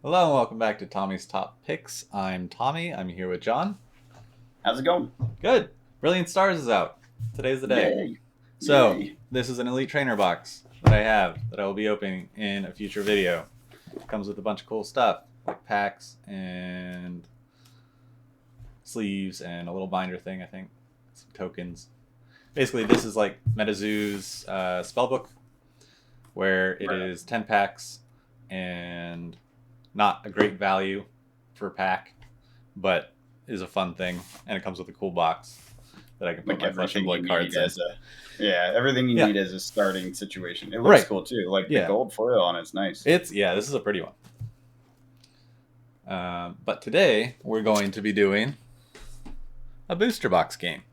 Hello and welcome back to Tommy's Top Picks. I'm Tommy. I'm here with John. How's it going? Good. Brilliant Stars is out. Today's the day. Yay. So, Yay. this is an Elite Trainer box that I have that I will be opening in a future video. It comes with a bunch of cool stuff like packs and sleeves and a little binder thing, I think. Some tokens. Basically, this is like MetaZoo's spellbook where it Right. is 10 packs and not a great value per pack, but is a fun thing, and it comes with a cool box that I can put Like my Flesh and everything you Blood cards need in. as a everything you Yeah, need as a starting situation. It looks right. cool too. Like the Yeah, gold foil on it's nice. this is a pretty one. But today we're going to be doing a booster box game.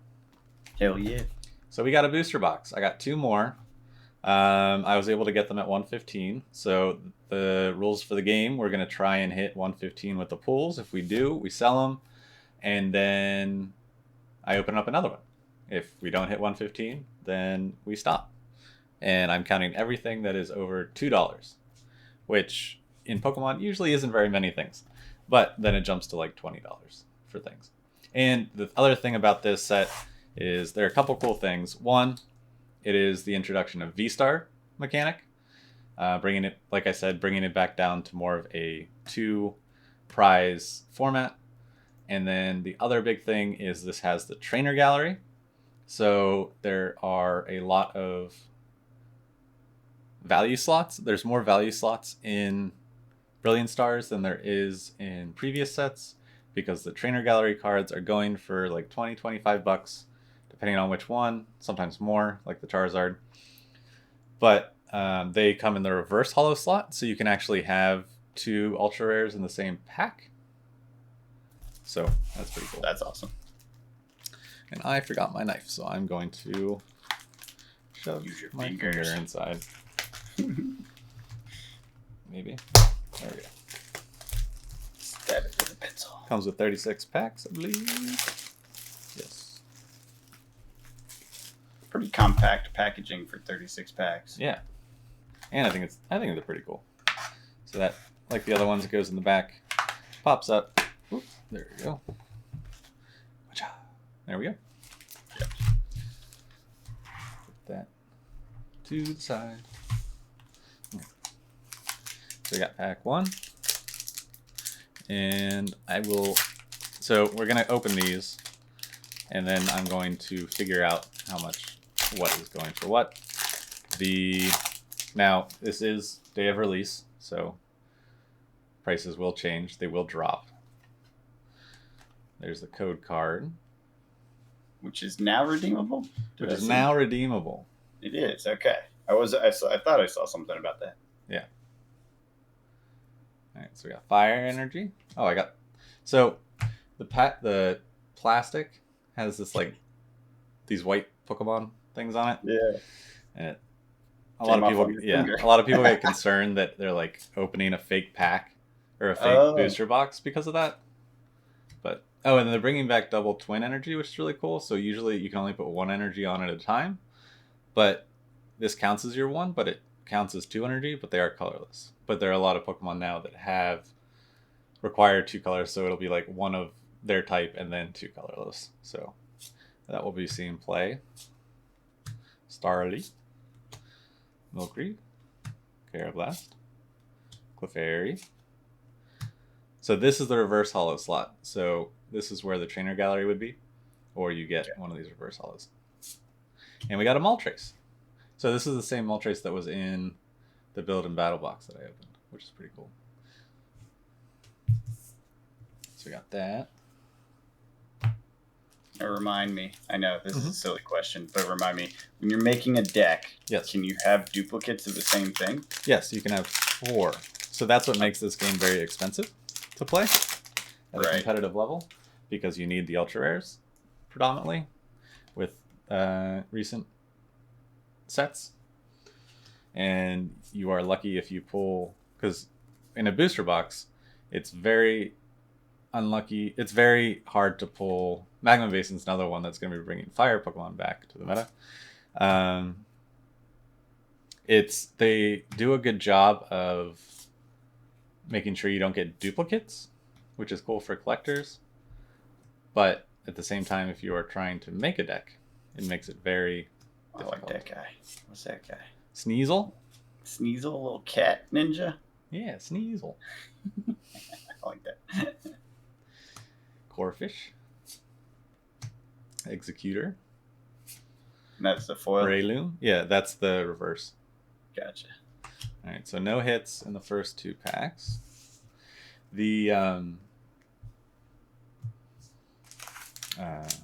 Hell yeah. So we got a booster box. I got two more. I was able to get them at 115. So the rules for the game, we're going to try and hit 115 with the pulls. If we do, we sell them, and then I open up another one. If we don't hit 115, then we stop. And I'm counting everything that is over $2, which in Pokemon usually isn't very many things. But then it jumps to like $20 for things. And the other thing about this set is there are a couple cool things. One, it is the introduction of V-Star mechanic, bringing it, like I said, bringing it back down to more of a two prize format. And then the other big thing is this has the trainer gallery. So there are a lot of value slots. There's more value slots in Brilliant Stars than there is in previous sets because the trainer gallery cards are going for like 20, 25 bucks, depending on which one, sometimes more, like the Charizard. But they come in the reverse holo slot, so you can actually have two ultra rares in the same pack. So that's pretty cool. That's awesome. And I forgot my knife, so I'm going to shove Use your my fingers. finger inside. Maybe. There we go. Stab it with a pencil. Comes with 36 packs, I believe. Yes. Pretty compact packaging for 36 packs. Yeah. And I think they're pretty cool. So that, like the other ones, it goes in the back, pops up. Oop, there we go. There we go. Yep. Put that to the side. So we got pack one. And so we're going to open these, and then I'm going to figure out what is going for what. Now, this is day of release, so prices will change. They will drop. There's the code card. Which is now redeemable? Which is now redeemable. It is, okay. I thought I saw something about that. Yeah. Alright, so we got fire energy. So the plastic has this like these white Pokemon things on it. Yeah. And a lot of people get concerned that they're like opening a fake pack or a fake booster box because of that. But and then they're bringing back double twin energy, which is really cool. So usually you can only put one energy on at a time, but this counts as your one, but it counts as two energy, but they are colorless. But there are a lot of Pokemon now that require two colors, so it'll be like one of their type and then two colorless. So that will be seen play. Starly, Milkreed, Carablast, Clefairy. So this is the reverse holo slot. So this is where the trainer gallery would be, or you get one of these reverse holos. And we got a Moltres. So this is the same Moltres that was in the build and battle box that I opened, which is pretty cool. So we got that. Now remind me, I know this is a silly question, but remind me, when you're making a deck, yes, can you have duplicates of the same thing? Yes, you can have 4. So that's what makes this game very expensive to play at a competitive level, because you need the ultra rares predominantly with recent sets. And you are lucky if you pull, because in a booster box, it's very unlucky. It's very hard to pull. Magma Basin's another one that's going to be bringing fire Pokemon back to the meta. They do a good job of making sure you don't get duplicates, which is cool for collectors. But at the same time, if you are trying to make a deck, it makes it very difficult. I like that guy. What's that guy? Sneasel? Sneasel, a little cat ninja? Yeah, Sneasel. I like that. Corefish. Executor. And that's the foil? Breloom. Yeah, that's the reverse. Gotcha. All right, so no hits in the first 2 packs. The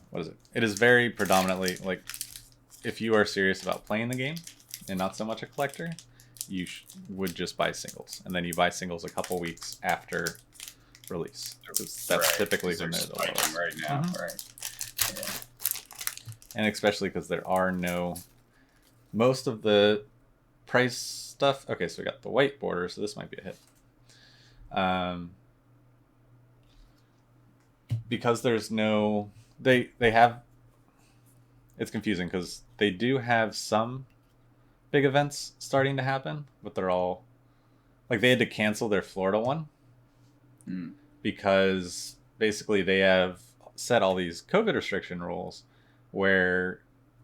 what is it? It is very predominantly like, if you are serious about playing the game and not so much a collector, you would just buy singles, and then you buy singles a couple weeks after release. That's typically when they're the lowest right now. Right. Yeah. And especially because there are most of the price stuff. Okay, so we got the white border, so this might be a hit. Because there's no, they have, it's confusing because they do have some big events starting to happen, but they're all, like, they had to cancel their Florida one because basically they have set all these COVID restriction rules where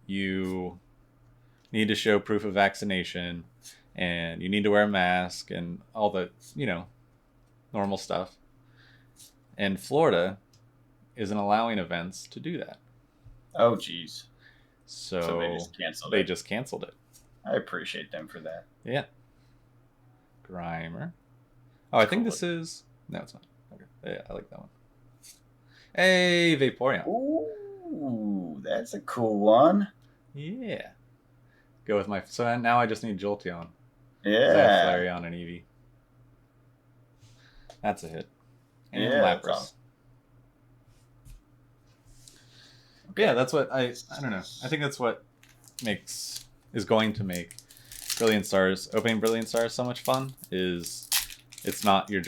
you need to show proof of vaccination and you need to wear a mask and all the, normal stuff. And Florida isn't allowing events to do that. Oh, geez. So they just canceled it. I appreciate them for that. Yeah. Grimer. Oh, I think this is... No, it's not. Okay. Yeah, I like that one. Hey, Vaporeon. Ooh, that's a cool one. Yeah. Go with my... So now I just need Jolteon. Yeah. Flareon and Eevee. That's a hit. And Lapras. Awesome. Okay. Yeah, that's what I don't know. I think that's what is going to make Brilliant Stars, opening Brilliant Stars so much fun, is it's not you're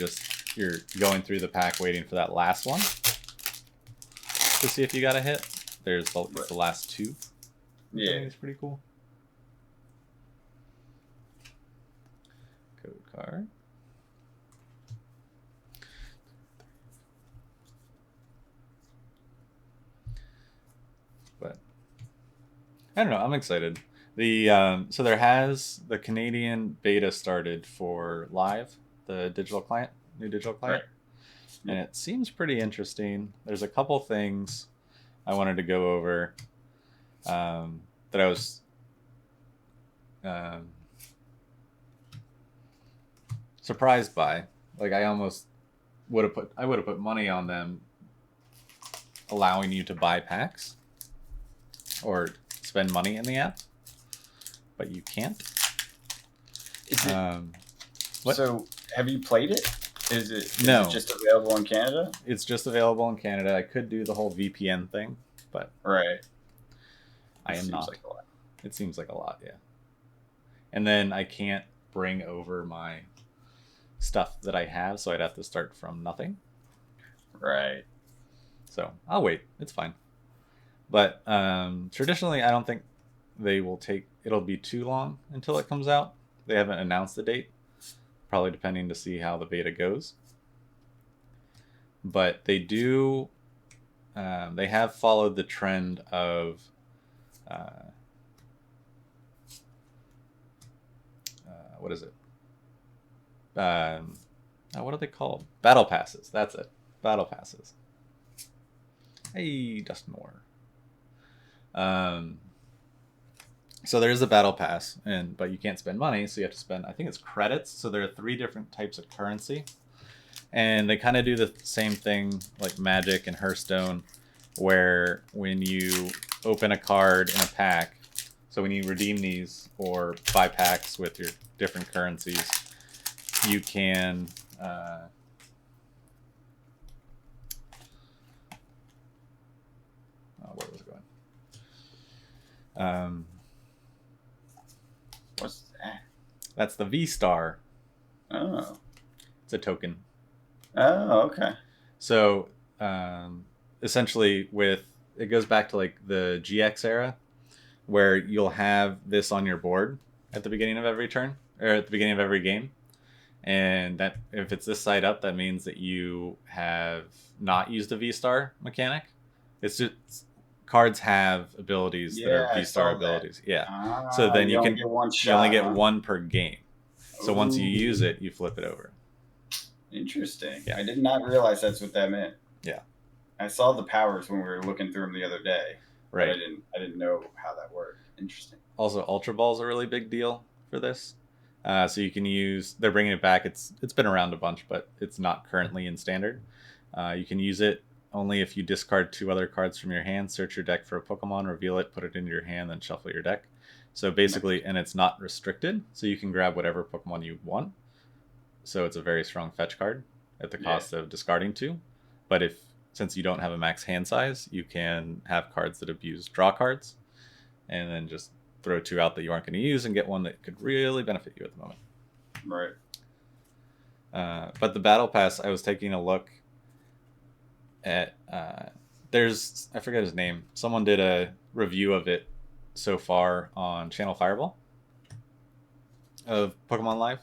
going through the pack waiting for that last one to see if you got a hit. There's the last 2. Yeah. I think it's pretty cool. Code card. But I don't know. I'm excited. So the Canadian beta started for Live, the digital client, new digital client, right. And it seems pretty interesting. There's a couple things I wanted to go over that I was surprised by. Like, I almost would have put money on them allowing you to buy packs or spend money in the app, but you can't. Is it, so have you played it? Is it just available in Canada? It's just available in Canada. I could do the whole VPN thing, but right. I am not. It seems like a lot, yeah. And then I can't bring over my stuff that I have, so I'd have to start from nothing. Right. So I'll wait. It's fine. But traditionally, I don't think it'll be too long until it comes out. They haven't announced the date, probably depending to see how the beta goes. But they do, they have followed the trend of what is it? What are they called? Battle passes. That's it. Battle passes. Hey, Dustin Moore. So there's a battle pass, but you can't spend money, so you have to spend, I think it's credits. So there are 3 different types of currency, and they kind of do the same thing like Magic and Hearthstone, where when you open a card in a pack, so when you redeem these or buy packs with your different currencies, you can where was it going? What's that? That's the V-Star. Oh. It's a token. Oh, okay. So essentially it goes back to like the GX era, where you'll have this on your board at the beginning of every turn, or at the beginning of every game. And that if it's this side up, that means that you have not used a V-Star mechanic. It's just cards have abilities that are Yeah, I V-Star saw that. abilities. Yeah. So then You only get one shot. You only get huh? one per game. So once you Ooh. use it, you flip it over. Interesting. Yeah. I did not realize that's what that meant. Yeah. I saw the powers when we were looking through them the other day. Right. But I didn't know how that worked. Interesting. Also, Ultra Ball is a really big deal for this. So you can use. They're bringing it back. It's been around a bunch, but it's not currently in standard. You can use it only if you discard 2 other cards from your hand, search your deck for a Pokemon, reveal it, put it into your hand, then shuffle your deck. So basically, and it's not restricted, so you can grab whatever Pokemon you want. So it's a very strong fetch card at the cost of discarding 2. But since you don't have a max hand size, you can have cards that abuse draw cards, and then just throw 2 out that you aren't going to use and get one that could really benefit you at the moment. Right. But the Battle Pass, I was taking a look at. I forget his name. Someone did a review of it so far on Channel Fireball of Pokemon Live.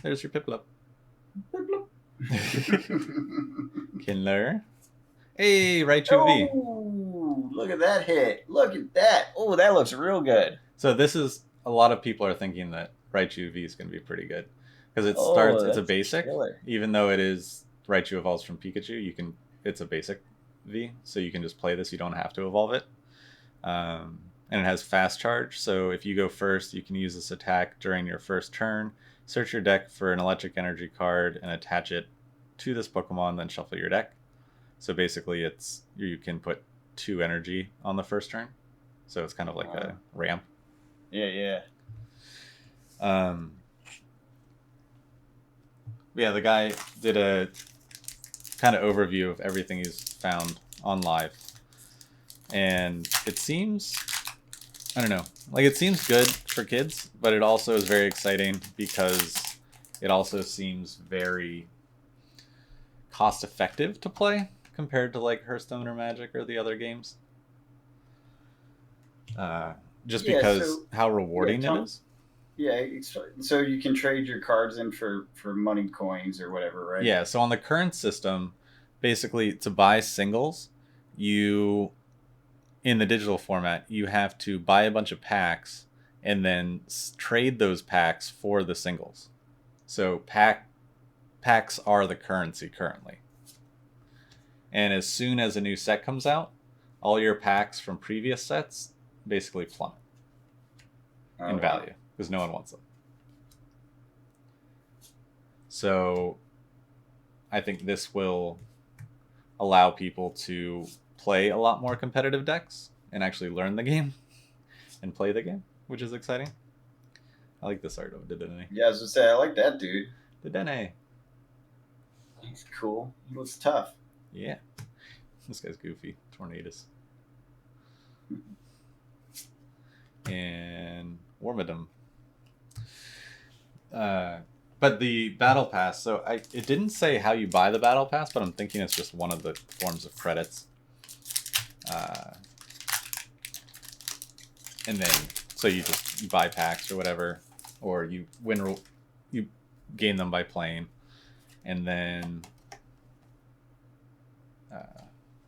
There's your Piplup. Kindler. Hey, Raichu V. Oh, look at that hit. Look at that. Oh, that looks real good. So this is, a lot of people are thinking that Raichu V is going to be pretty good. Because it's a basic. Killer. Even though it is Raichu evolves from Pikachu, it's a basic V. So you can just play this. You don't have to evolve it. And it has fast charge. So if you go first, you can use this attack during your first turn. Search your deck for an electric energy card and attach it to this Pokemon, then shuffle your deck. So basically, you can put 2 energy on the first turn. So it's kind of like a ramp. Yeah. Yeah, the guy did a kind of overview of everything he's found on Live. And it seems, I don't know, like it seems good for kids, but it also is very exciting because it also seems very cost effective to play compared to like Hearthstone or Magic or the other games. Because how rewarding it is. Yeah, so you can trade your cards in for money coins or whatever, right? Yeah, so on the current system, basically to buy singles, in the digital format, you have to buy a bunch of packs and then trade those packs for the singles. So packs are the currency currently. And as soon as a new set comes out, all your packs from previous sets basically plummet in value because no one wants them. So I think this will allow people to play a lot more competitive decks and actually learn the game and play the game, which is exciting. I like this art of Dedenne. Yeah, I was gonna say I like that dude. Dedenne. He's cool. He looks tough. Yeah. This guy's goofy. Tornadus. And Wormadam. But the Battle Pass, so it didn't say how you buy the Battle Pass, but I'm thinking it's just one of the forms of credits. And then, so you buy packs or whatever, or you gain them by playing, and then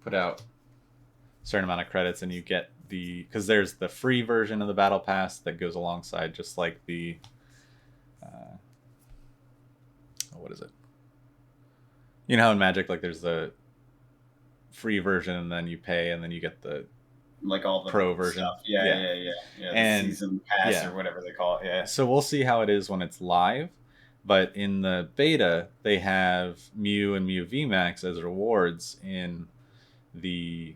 put out a certain amount of credits, and you get because there's the free version of the Battle Pass that goes alongside, just like the what is it? You know how in Magic, like there's the free version, and then you pay, and then you get the like all the pro version. Stuff. Yeah. And the season pass or whatever they call it. Yeah. So we'll see how it is when it's live. But in the beta, they have Mew and Mew VMAX as rewards in the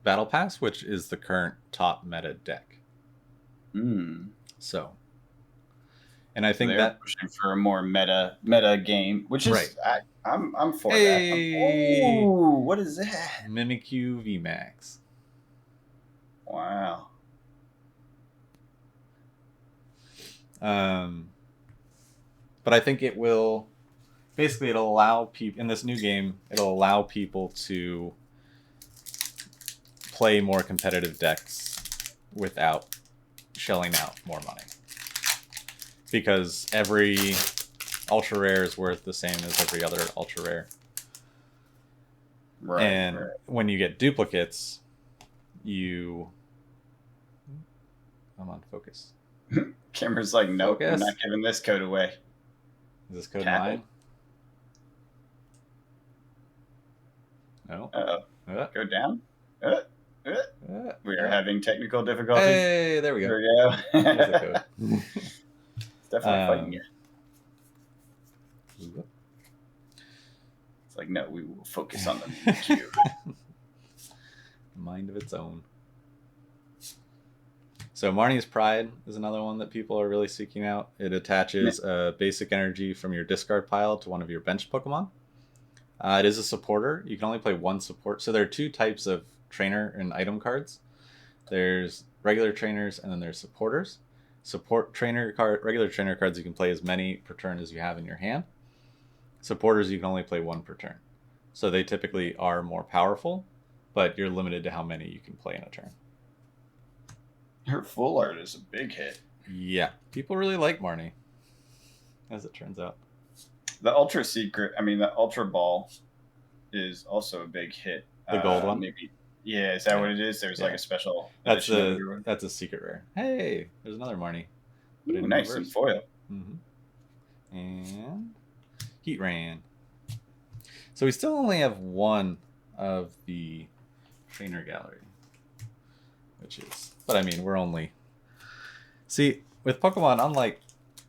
Battle Pass, which is the current top meta deck. So, and I think that pushing for a more meta game, which is right. I'm for that. Oh, what is that? Mimikyu VMAX. Wow. But I think it'll allow people in this new game. It'll allow people to play more competitive decks without shelling out more money. because every ultra rare is worth the same as every other ultra rare. Right. And right. when you get duplicates, I'm on focus. Camera's like, nope, Focus. I'm not giving this code away. Is this code Tap 9? it. No. Go down. We are having technical difficulties. Hey, there we go. There we go. Here's the code. It's definitely fighting you. It's like, no, we will focus on the cube. Mind of its own. So Marnie's Pride is another one that people are really seeking out. It attaches basic energy from your discard pile to one of your bench Pokemon. It is a supporter. You can only play one support. So there are two types of trainer and item cards. There's regular trainers and then there's supporters. Regular trainer cards you can play as many per turn as you have in your hand. Supporters you can only play one per turn. So they typically are more powerful, but you're limited to how many you can play in a turn. Her full art is a big hit. Yeah, people really like Marnie, as it turns out. The Ultra Ball is also a big hit. The gold one? Maybe. Yeah, is that what it is? There's like a special. That's a secret rare. Hey, there's another Marnie. Ooh, nice in foil. Mm-hmm. And Heatran. So we still only have one of the trainer gallery, but I mean, we're only. See, with Pokemon, unlike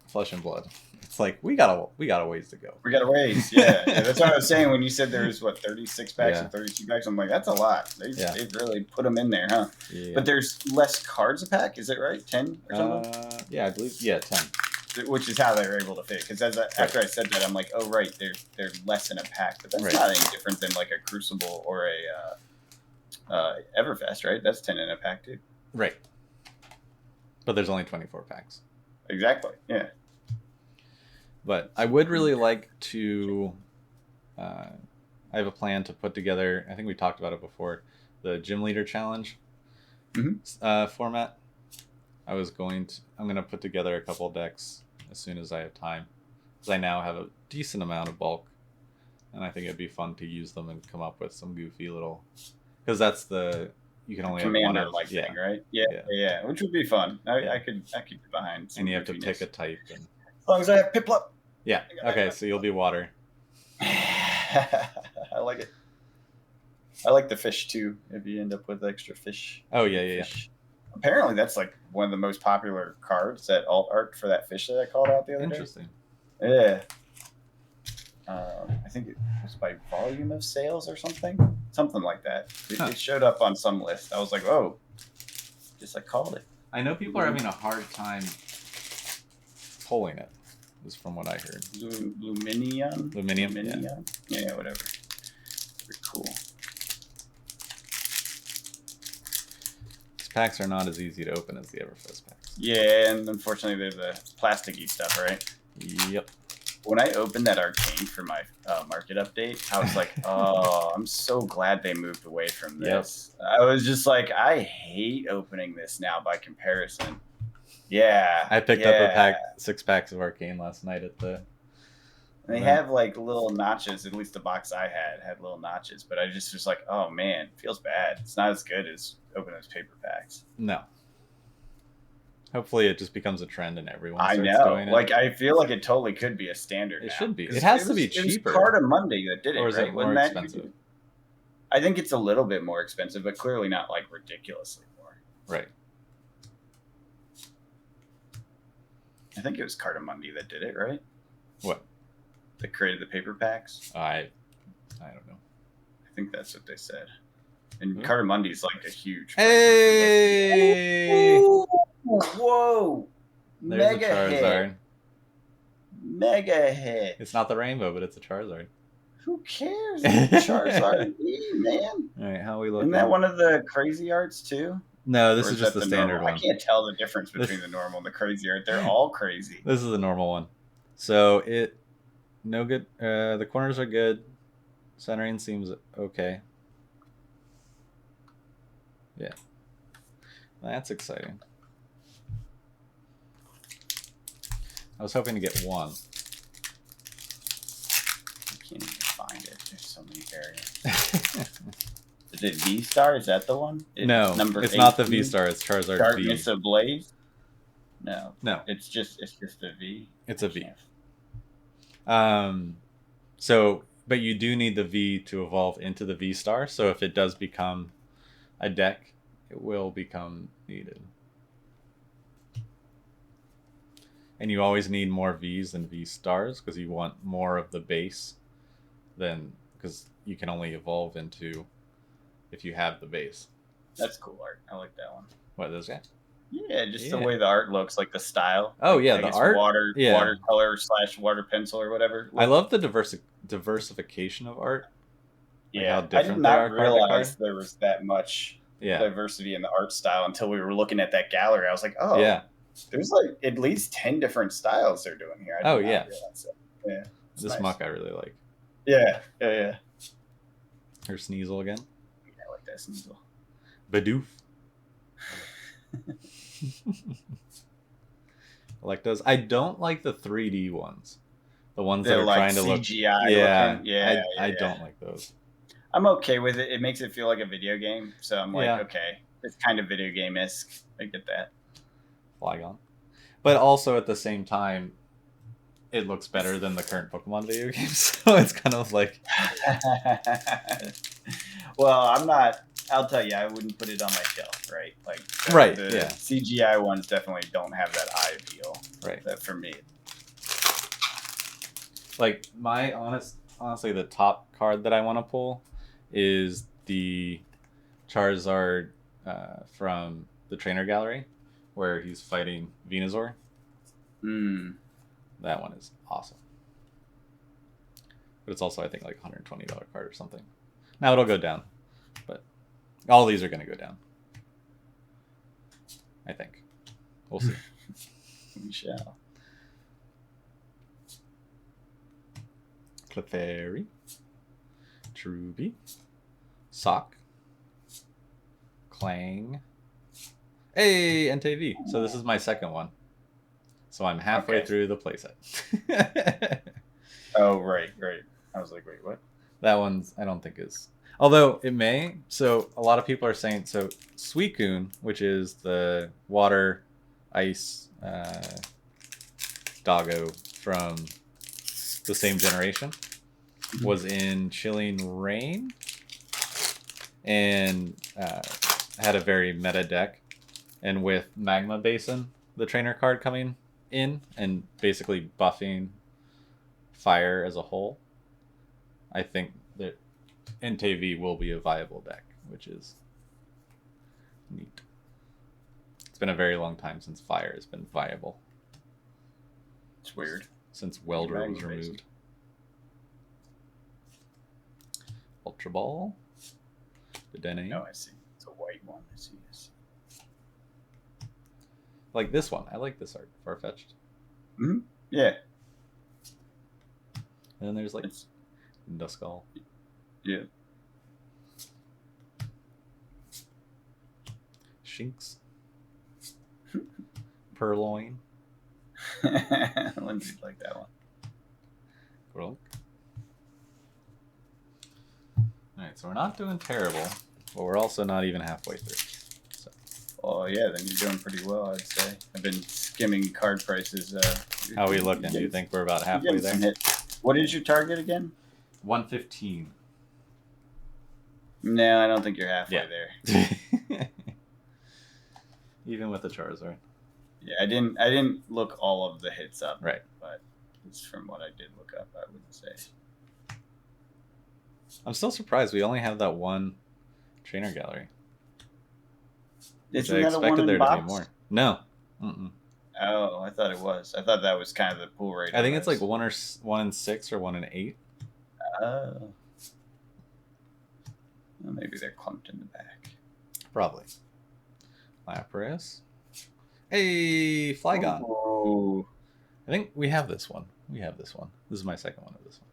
Flesh and Blood, it's like we got a ways to go. We got a ways, yeah. That's what I was saying when you said there's 36 packs and 32 packs. I'm like, that's a lot. They've really put them in there, huh? Yeah. But there's less cards a pack, is it right? 10 or something? Yeah, I believe 10. Which is how they were able to fit. Because after I said that, I'm like, oh right, they're less in a pack, but that's not any different than like a Crucible or a Everfest, right? That's 10 in a pack too. Right. But there's only 24 packs. Exactly. Yeah. But I would really like to. I have a plan to put together. I think we talked about it before. The Gym Leader Challenge format. I'm going to put together a couple decks as soon as I have time, because I now have a decent amount of bulk, and I think it'd be fun to use them and come up with some goofy little. Because that's you can only Commander have one thing, right? Yeah, which would be fun. I could get behind. And you have to pick a type. As long as I have Piplup. Yeah. Okay, so you'll be water. I like it. I like the fish too. If you end up with extra fish. Oh yeah. Apparently, that's like one of the most popular cards. That alt art for that fish that I called out the other day. Interesting. Yeah. I think it was by volume of sales or something like that. It showed up on some list. I was like, oh, just I called it. I know people are having a hard time pulling it. Is from what I heard. Luminium. Yeah, whatever. Very cool. These packs are not as easy to open as the Everfest packs. Yeah, and unfortunately, they're the plasticky stuff, right? Yep. When I opened that arcane for my market update, I was like, oh, I'm so glad they moved away from this. Yep. I was just like, I hate opening this now by comparison. Yeah. I picked up 6 packs of arcane last night at the. They have like little notches. At least the box I had little notches, but I just was like, oh man, it feels bad. It's not as good as opening those paper packs. No. Hopefully, it just becomes a trend and everyone starts doing it. Like, I feel like it totally could be a standard. It should be. It has to be cheaper. It was Carta Monday that did it, or is right? it more expensive? I think it's a little bit more expensive, but clearly not like ridiculously more. Right. I think it was Carta Monday that did it, right? What? That created the paper packs? I don't know. I think that's what they said. And Carta Monday's like a huge. Hey! Whoa! There's a Charizard. Hit. Mega hit. It's not the rainbow, but it's a Charizard. Who cares? Charizard, man. All right, how are we looking? Isn't that one of the crazy arts too? No, this is just the standard one. I can't tell the difference between the normal and the crazy art. They're all crazy. This is the normal one. So no good. The corners are good. Centering seems okay. Yeah, that's exciting. I was hoping to get one. I can't even find it. There's so many variants. Is it V-Star? Is that the one? No, number it's 18? not the V-Star. It's Charizard Darkness V. Ablaze? No. No. It's just a V. It's a V. So, but you do need the V to evolve into the V-Star. So if it does become a deck, it will become needed. And you always need more Vs than V-Stars because you want more of the base than, because you can only evolve into if you have the base. That's cool art. I like that one. What, those guys? Yeah, just the way the art looks, like the style. Oh yeah, like the it's art. watercolor / water pencil or whatever. I love the diversification of art. Like Yeah, how different I did not they are card to realize card. there was that much diversity in the art style until we were looking at that gallery. I was like, oh, yeah, there's like at least 10 different styles they're doing here. I did not realize that. Yeah, this nice. muck I really like. Yeah. Her Sneasel again. Yeah, I like that Sneasel. Bidoof. I like those. I don't like the 3D ones. The ones that are like trying to CGI look. Yeah. I don't like those. I'm okay with it. It makes it feel like a video game. So I'm like, okay, it's kind of video game-esque. I get that. Flygon. But also at the same time, it looks better than the current Pokemon video games. So it's kind of like... Well, I'm not... I'll tell you, I wouldn't put it on my shelf, right? Like, the CGI ones definitely don't have that eye appeal. Right. That for me. Like, my honestly, the top card that I want to pull is the Charizard from the trainer gallery, where he's fighting Venusaur. That one is awesome. But it's also, I think, like $120 card or something. Now it'll go down, but all these are going to go down. I think. We'll see. We shall. Clefairy. Truby. Sock. Clang. Hey, NTV. So this is my second one. So I'm halfway through the playset. Oh, right. I was like, wait, what? That one's, I don't think is... Although it may. So a lot of people are saying, so Suicune, which is the water, ice doggo from the same generation, was in Chilling Rain and had a very meta deck. And with Magma Basin, the trainer card coming in and basically buffing fire as a whole, I think that NTV will be a viable deck, which is neat. It's been a very long time since fire has been viable. It's weird. Since Welder was removed. Ultra Ball. The Dene. No, I see. It's a white one. I see. Like this one. I like this art. Farfetched. Mm-hmm. Yeah. And then there's like Duskull. Yeah. Shinx. Purloin. Lindsay like that one. Grolk. Alright, so we're not doing terrible, but we're also not even halfway through. So. Oh yeah, then you're doing pretty well, I'd say. I've been skimming card prices. How are we looking? Do you think we're about halfway there? What is your target again? 115. No, I don't think you're halfway there. Even with the Charizard. Yeah, I didn't look all of the hits up. Right. But it's from what I did look up, I would say. I'm still surprised we only have that one trainer gallery. Isn't I that expected there to be more. No. Mm-mm. Oh, I thought it was. I thought that was kind of the pool rate. I think it's like 1 in 6 or 1 in 8. Oh. Well, maybe they're clumped in the back. Probably. Lapras. Hey, Flygon. Oh. I think we have this one. This is my second one of this one.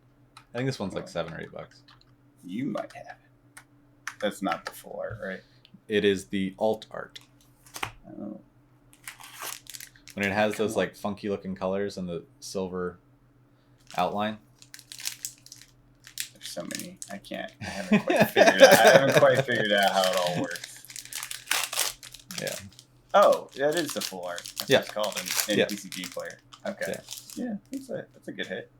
I think this one's like $7 or $8. You might have it. That's not the full art, right? It is the alt art. Oh. when it has those like funky looking colors and the silver outline. There's so many. I haven't quite figured out. I haven't quite figured out how it all works. Yeah. Oh, that is the full art. That's Yeah. what it's called in TCG Player. Okay. Yeah, that's a good hit.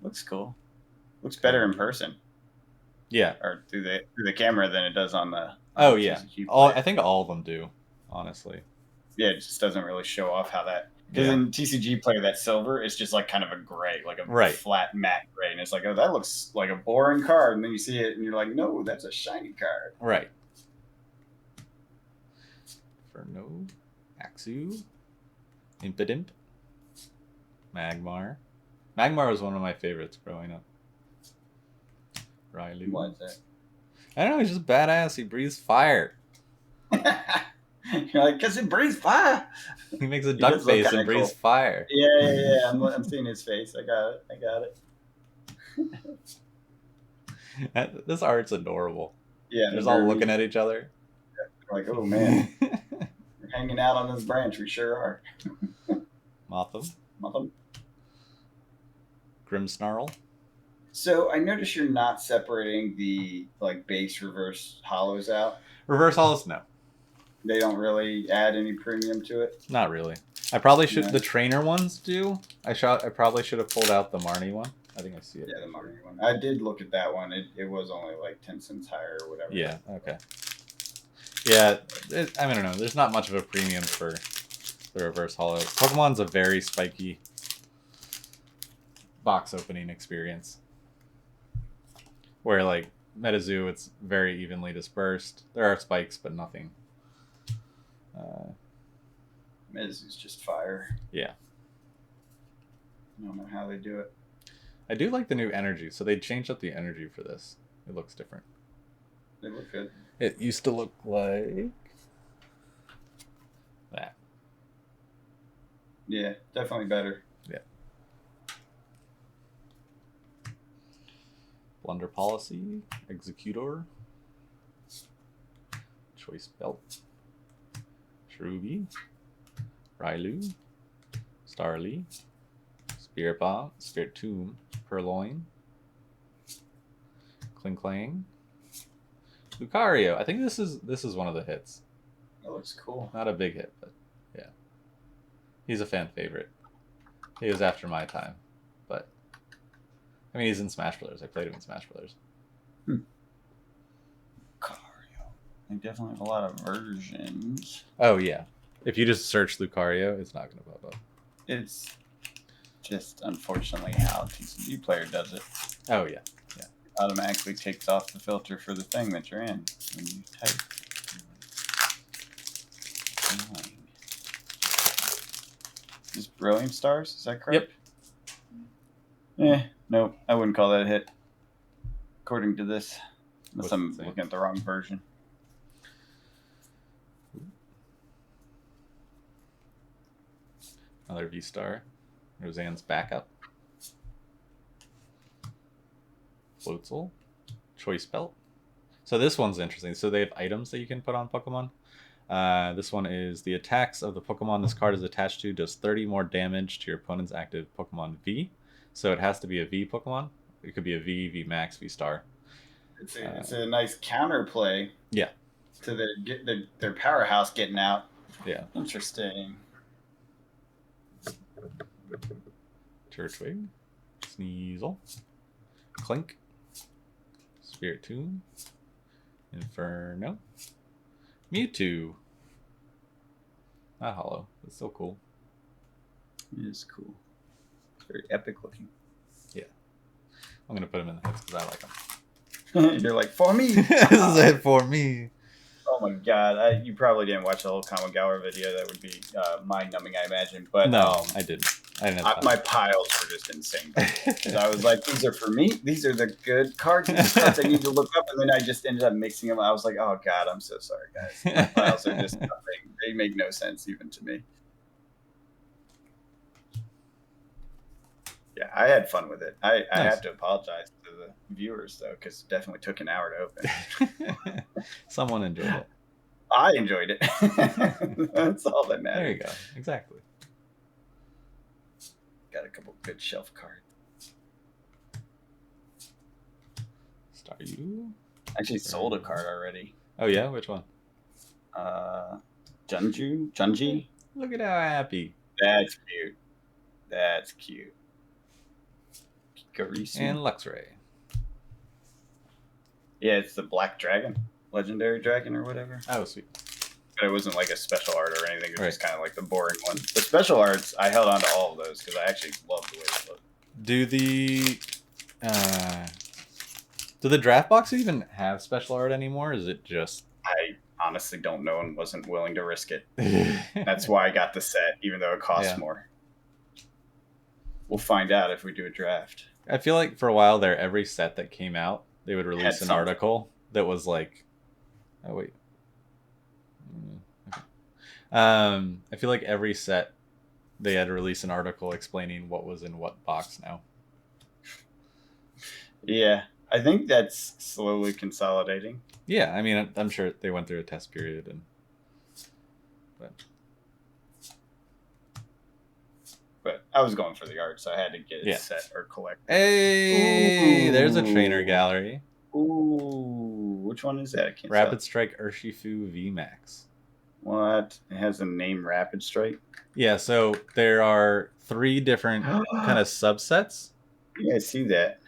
Looks cool. Looks better in person. Yeah. Or through the camera than it does on the. Oh yeah. I think all of them do, honestly. Yeah, it just doesn't really show off how that. Because in TCG Player, that silver is just like kind of a gray, like a flat matte gray, and it's like, oh, that looks like a boring card, and then you see it, and you're like, no, that's a shiny card. Right. Inferno, Axu, Impidimp, Magmar. Magmar was one of my favorites growing up. Railu. Why is that? I don't know, he's just badass. He breathes fire. You're like, because it breathes fire. He makes a duck face and breathes fire. Yeah. I'm seeing his face. I got it. This art's adorable. Yeah. They're just all looking at each other. Yeah, like, oh man. We're hanging out on this branch. We sure are. Motham. Grimmsnarl. So I notice you're not separating the like base reverse hollows out. Reverse hollows, no. They don't really add any premium to it. Not really. I probably should. The trainer ones do. I probably should have pulled out the Marnie one. I think I see it. Yeah, the Marnie one. I did look at that one. It was only like 10 cents higher or whatever. Yeah. Okay. Yeah. I don't know. There's not much of a premium for the reverse hollow. Pokemon's a very spiky box opening experience. Where like MetaZoo, it's very evenly dispersed. There are spikes, but nothing. MetaZoo's just fire. Yeah. I don't know how they do it. I do like the new energy, so they changed up the energy for this. It looks different. They look good. It used to look like that. Yeah, definitely better. Yeah. Blunder Policy, Executor, Choice Belt, Cherubi, Railu, Starly, Spirit Bomb, Spirit Tomb, Purloin, Klinklang, Lucario. I think this is one of the hits. That looks cool. Not a big hit, but yeah. He's a fan favorite. He was after my time, but I mean he's in Smash Brothers. I played him in Smash Brothers. Lucario. They definitely have a lot of versions. Oh yeah. If you just search Lucario, it's not going to pop up. It's just unfortunately how TCG Player does it. Oh yeah. Yeah. Automatically takes off the filter for the thing that you're in when you type. Is Brilliant Stars? Is that correct? Yep. Nope. I wouldn't call that a hit. According to this. Unless I'm looking at the wrong version. Another V-Star. Roseanne's backup. Floatzel. Choice Belt. So this one's interesting. So they have items that you can put on Pokemon. This one is the attacks of the Pokemon this card is attached to does 30 more damage to your opponent's active Pokemon V. So it has to be a V Pokemon. It could be a V, V Max, V Star. It's a nice counterplay. Yeah. To their powerhouse getting out. Yeah. Interesting. Turtwig, Sneasel, Clink, Spirit Tomb, Inferno, Mewtwo. Not hollow. It's still cool. It is cool. It's very epic looking. Yeah. I'm going to put him in the hits because I like him. You're like, for me. This is it for me. Oh my god. You probably didn't watch the whole Kamigawa video. That would be mind-numbing, I imagine. But no, I didn't. My piles were just insane. I was like, these are for me. These are the good cards. These cards I need to look up. And then I just ended up mixing them. I was like, oh god, I'm so sorry, guys. My piles are just nothing. They make no sense even to me. Yeah, I had fun with it. I have to apologize to the viewers though, because it definitely took an hour to open. Someone enjoyed it. I enjoyed it. That's all that matters. There you go. Exactly. Got a couple good shelf cards. Staryu. Actually sold a card already. Oh yeah, which one? Junji. Look at how happy. That's cute. That's cute. Kikarisu. And Luxray. Yeah, it's the Black Dragon, Legendary Dragon or whatever. Oh, sweet. But it wasn't like a special art or anything. It was Right. just kind of like the boring one. The special arts, I held on to all of those because I actually love the way they look. Do the draft boxes even have special art anymore? Or is it just? I honestly don't know and wasn't willing to risk it. That's why I got the set, even though it costs more. We'll find out if we do a draft. I feel like for a while there, every set that came out, they would release an article that was like, oh wait. I feel like every set they had to release an article explaining what was in what box now. Yeah, I think that's slowly consolidating. Yeah, I mean, I'm sure they went through a test period, but I was going for the art, so I had to get it set or collect. Hey, there's a trainer gallery. Ooh, which one is that? I can't Rapid Strike Urshifu VMAX. What? It has the name Rapid Strike? Yeah, so there are 3 different kind of subsets. Yeah, I see that.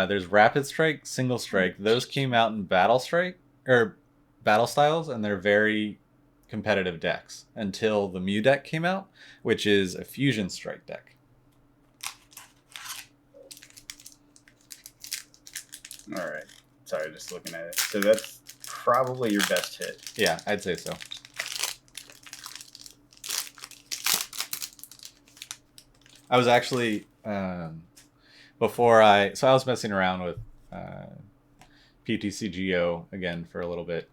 There's Rapid Strike, Single Strike. Those came out in Battle Strike or Battle Styles, and they're very competitive decks until the Mew deck came out, which is a Fusion Strike deck. All right. Sorry, just looking at it. So that's probably your best hit. Yeah, I'd say so. I was actually I was messing around with PTCGO again for a little bit,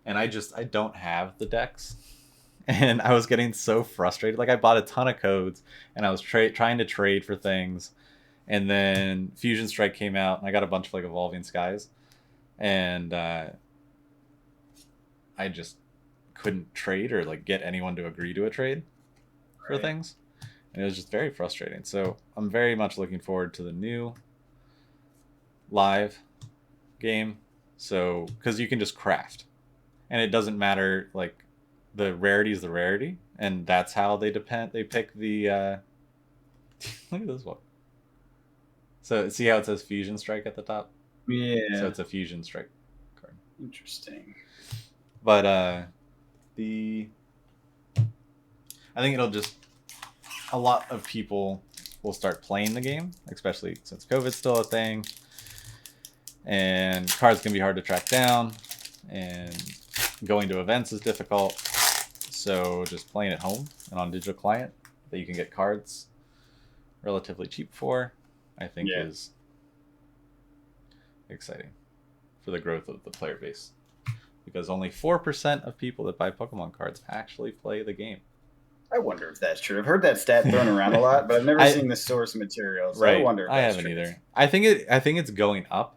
and I don't have the decks, and I was getting so frustrated. Like I bought a ton of codes, and I was trying to trade for things, and then Fusion Strike came out, and I got a bunch of like Evolving Skies, and I just couldn't trade or like get anyone to agree to a trade for things. And it was just very frustrating. So I'm very much looking forward to the new live game. So, because you can just craft. And it doesn't matter, like, the rarity is the rarity. And that's how they pick the... Look at this one. So, see how it says Fusion Strike at the top? Yeah. So it's a Fusion Strike card. Interesting. But, I think it'll just... A lot of people will start playing the game, especially since COVID's still a thing. And cards can be hard to track down, and going to events is difficult. So just playing at home and on digital client that you can get cards relatively cheap for, I think is exciting for the growth of the player base. Because only 4% of people that buy Pokemon cards actually play the game. I wonder if that's true. I've heard that stat thrown around a lot, but I've never seen the source material. So I wonder if that's haven't true. either. I think it's going up.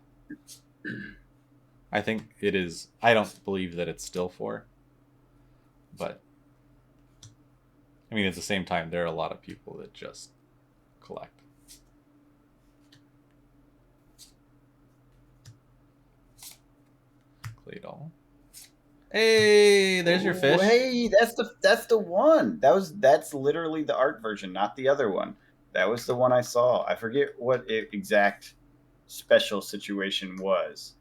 I think it is. I don't believe that it's still 4. But I mean, at the same time, there are a lot of people that just collect. Claydol. Hey, there's your fish. Hey, that's the one. That's literally the art version, not the other one. That was the one I saw. I forget what exact special situation was,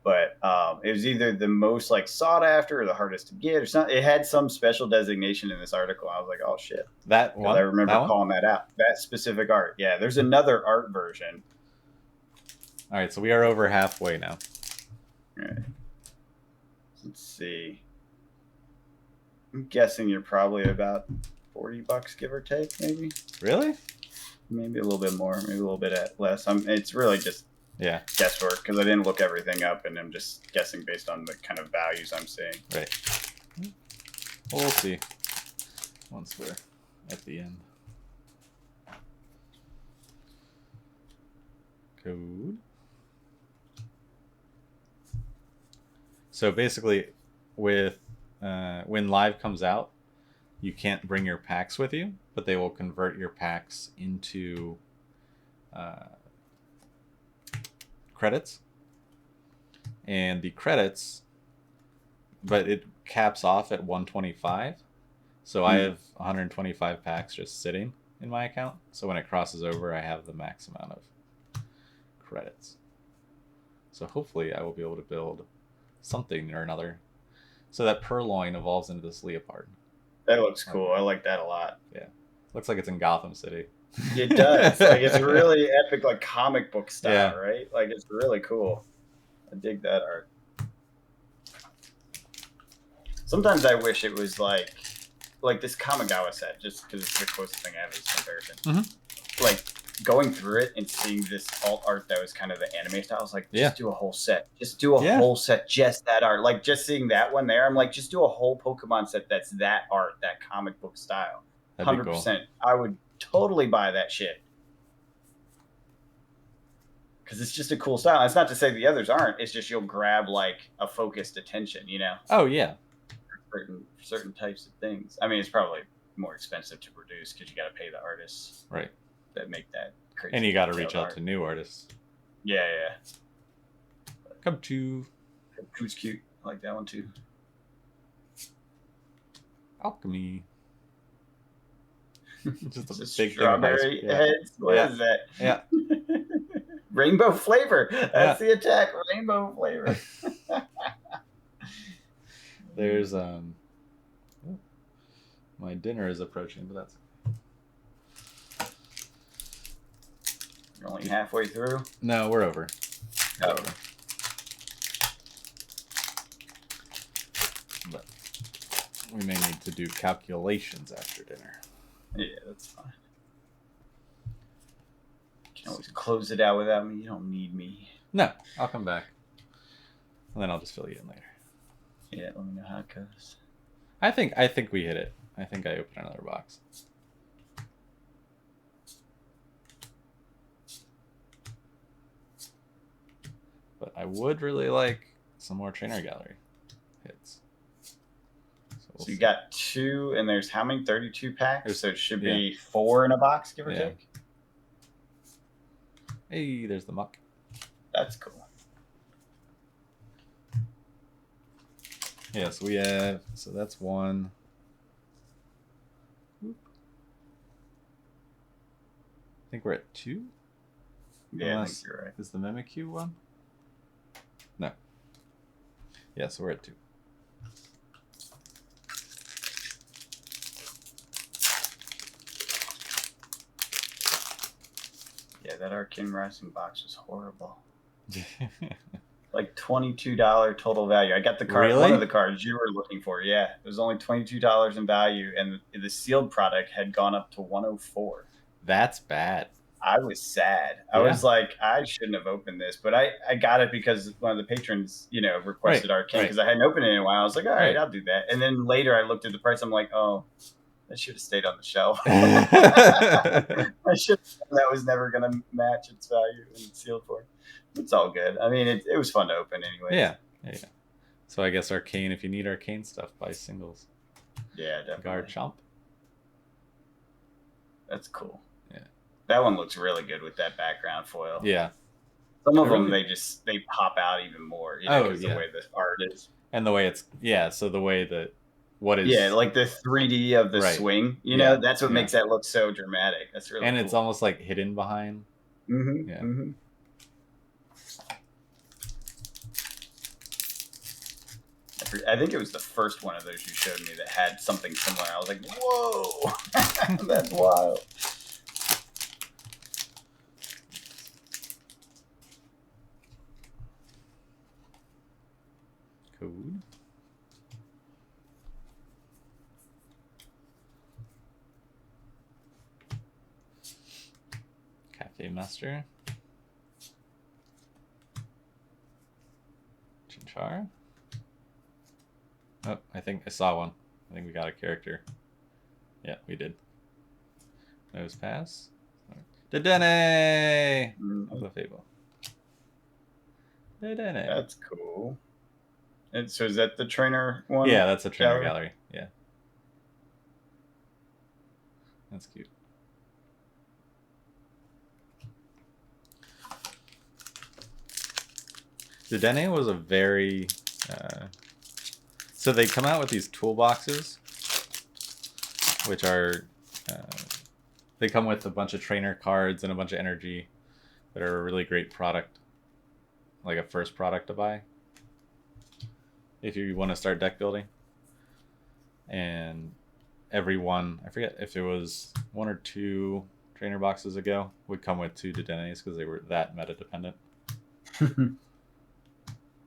but it was either the most like sought after or the hardest to get or something. It had some special designation in this article. I was like, oh shit, that one. I remember calling that out. That specific art. Yeah, there's another art version. All right, so we are over halfway now. All right. Let's see. I'm guessing you're probably about $40, give or take, maybe. Really? Maybe a little bit more, maybe a little bit less. It's really just guesswork because I didn't look everything up, and I'm just guessing based on the kind of values I'm seeing. Right. Well, we'll see once we're at the end. Code. So basically, with when live comes out, you can't bring your packs with you, but they will convert your packs into credits, and the credits, but it caps off at 125. So I have 125 packs just sitting in my account. So when it crosses over, I have the max amount of credits. So hopefully I will be able to build something or another so that Purloin evolves into this leopard. That looks cool. I like that a lot. Yeah. Looks like it's in Gotham City. It does. Like, it's really epic, like comic book style, Yeah. right? Like, it's really cool. I dig that art. Sometimes I wish it was like this Kamigawa set, just because it's the closest thing I have as comparison. Mm-hmm. Like, going through it and seeing this alt art that was kind of the anime style, I was like, just do a whole set. Just do a whole set, just that art. Like, just seeing that one there, I'm like, just do a whole Pokemon set that's that art, that comic book style. 100%. Cool. I would totally buy that shit. Because it's just a cool style. It's not to say the others aren't. It's just you'll grab, like, a focused attention, you know? Oh, yeah. Certain types of things. I mean, it's probably more expensive to produce because you got to pay the artists, right, that make that crazy. And you got to reach out to new artists. Yeah. Come to. Who's cute? I like that one too. Alchemy. Just a big strawberry heads. What is that? Yeah. Rainbow flavor. That's the attack. Rainbow flavor. There's my dinner is approaching, but that's You're only halfway through? No, we're over. Oh. But we may need to do calculations after dinner. Yeah, that's fine. You can always close it out without me. You don't need me. No, I'll come back. And then I'll just fill you in later. Yeah, let me know how it goes. I think we hit it. I think I opened another box. But I would really like some more trainer gallery hits. So you got 2, and there's how many? 32 packs? So it should be 4 in a box, give or take? Hey, there's the muck. That's cool. Yeah, so we have, so that's 1. I think we're at 2. Yeah, unless, I think you're right. Is the Mimikyu one? No. Yeah, so we're at 2. Yeah, that Arcane Rising box was horrible. Like $22 total value. I got the card, really? One of the cards you were looking for. Yeah, it was only $22 in value, and the sealed product had gone up to $104. That's bad. I was sad. I was like, I shouldn't have opened this, but I got it because one of the patrons, requested Arcane because I hadn't opened it in a while. I was like, all right, I'll do that. And then later I looked at the price. I'm like, oh, that should have stayed on the shelf. I should. That was never going to match its value in sealed form. It's all good. I mean, it was fun to open anyway. Yeah. So I guess Arcane, if you need Arcane stuff, buy singles. Yeah, definitely. Guard Chomp. That's cool. Yeah. That one looks really good with that background foil. Yeah. Some of them, they pop out even more. The way the art is. And the way it's, so the way that, what is. Yeah, like the 3D of the swing, that's what makes that look so dramatic. That's really And cool. it's almost like hidden behind. Mm-hmm. Yeah. Mm-hmm. I think it was the first one of those you showed me that had something similar. I was like, whoa, that's wild. Code. Cafe Master. Chinchar. Oh, I think I saw one. I think we got a character. Yeah, we did. Nose pass. Dedenne! Of the Fable. Dedenne. That's cool. And so is that the trainer one? Yeah, that's a trainer gallery. Yeah. That's cute. Dedenne was a very... so they come out with these toolboxes, which are... they come with a bunch of trainer cards and a bunch of energy that are a really great product. Like a first product to buy. If you want to start deck building. And every one, I forget if it was 1 or 2 trainer boxes ago, would come with 2 Dedennes because they were that meta dependent. And